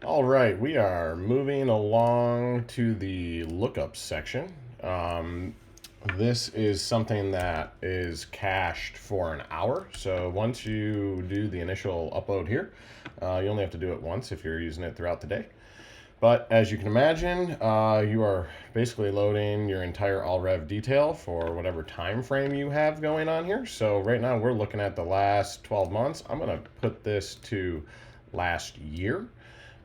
All right, we are moving along to the lookups section. Um, this is something that is cached for an hour. So once you do the initial upload here, you only have to do it once if you're using it throughout the day. But as you can imagine, you are basically loading your entire all-rev detail for whatever time frame you have going on here. So right now we're looking at the last 12 months. I'm going to put this to last year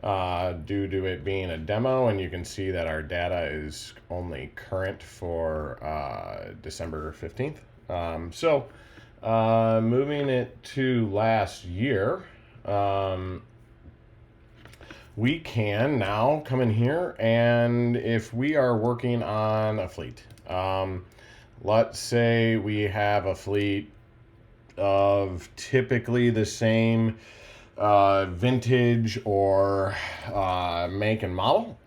due to it being a demo, and you can see that our data is only current for December 15th. Moving it to last year, we can now come in here, and if we are working on a fleet, let's say we have a fleet of typically the same vintage or make and model.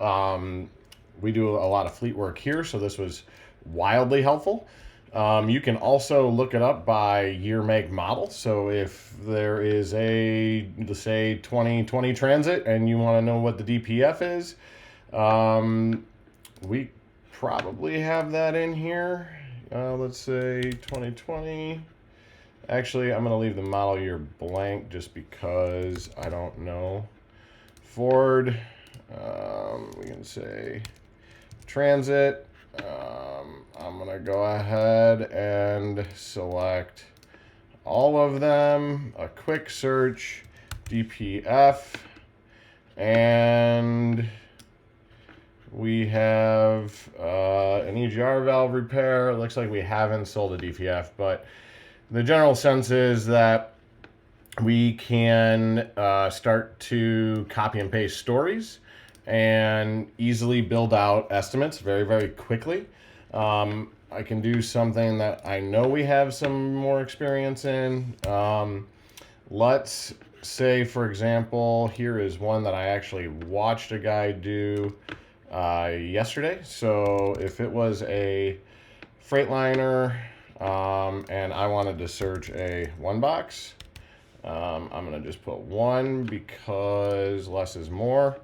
We do a lot of fleet work here, so this was wildly helpful. You can also look it up by year, make, model. So if there is a, let's say, 2020 Transit and you want to know what the DPF is, we probably have that in here. Let's say 2020. Actually, I'm going to leave the model year blank just because I don't know. Ford, we can say Transit. I'm going to go ahead and select all of them, a quick search, DPF, and we have an EGR valve repair. It looks like we haven't sold a DPF, but the general sense is that we can start to copy and paste stories and easily build out estimates very, very quickly. I can do something that I know we have some more experience in. Let's say, for example, here is one that I actually watched a guy do yesterday. So if it was a Freightliner and I wanted to search a one box, I'm going to just put one because less is more.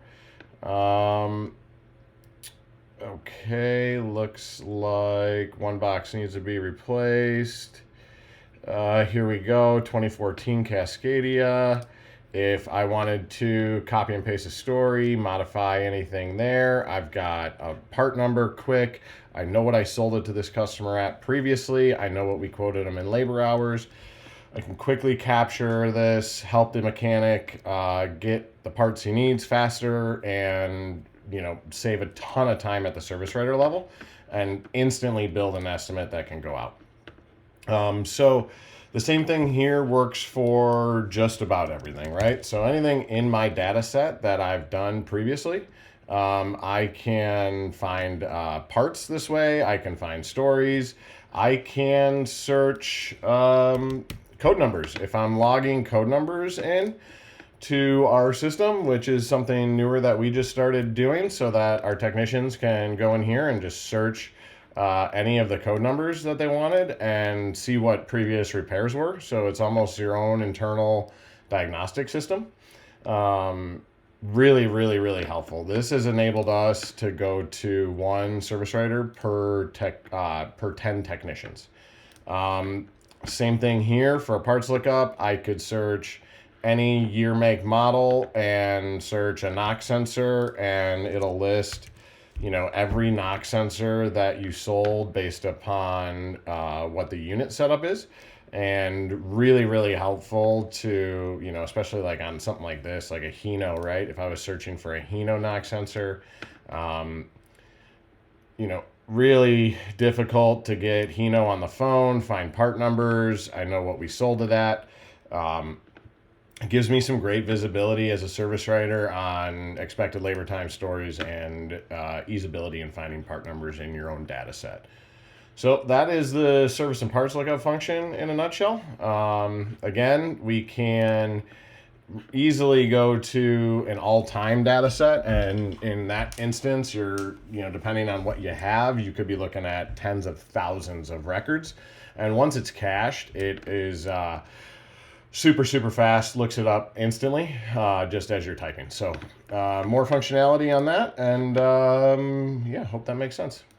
Okay, looks like one box needs to be replaced. Here we go, 2014 Cascadia. If I wanted to copy and paste a story, modify anything there, I've got a part number quick. I know what I sold it to this customer at previously. I know what we quoted them in labor hours. I can quickly capture this, help the mechanic get the parts he needs faster, and save a ton of time at the service writer level, and instantly build an estimate that can go out. So the same thing here works for just about everything, right? So anything in my data set that I've done previously, I can find parts this way. I can find stories. I can search code numbers. If I'm logging code numbers in to our system, which is something newer that we just started doing so that our technicians can go in here and just search any of the code numbers that they wanted and see what previous repairs were. So it's almost your own internal diagnostic system. Really, really, really helpful. This has enabled us to go to one service writer per 10 technicians. Same thing here for a parts lookup. I could search any year, make, model and search a knock sensor, and it'll list every knock sensor that you sold based upon what the unit setup is. And really, really helpful to, especially like on something like this, like a Hino, right? If I was searching for a Hino knock sensor, really difficult to get Hino on the phone, find part numbers. I know what we sold it at. It gives me some great visibility as a service writer on expected labor time stories and easeability in finding part numbers in your own data set. So that is the service and parts lookup function in a nutshell. Again, we can easily go to an all-time data set, and in that instance, you're depending on what you have, you could be looking at tens of thousands of records. And once it's cached, it is super, super fast, looks it up instantly, just as you're typing. So more functionality on that, and yeah, hope that makes sense.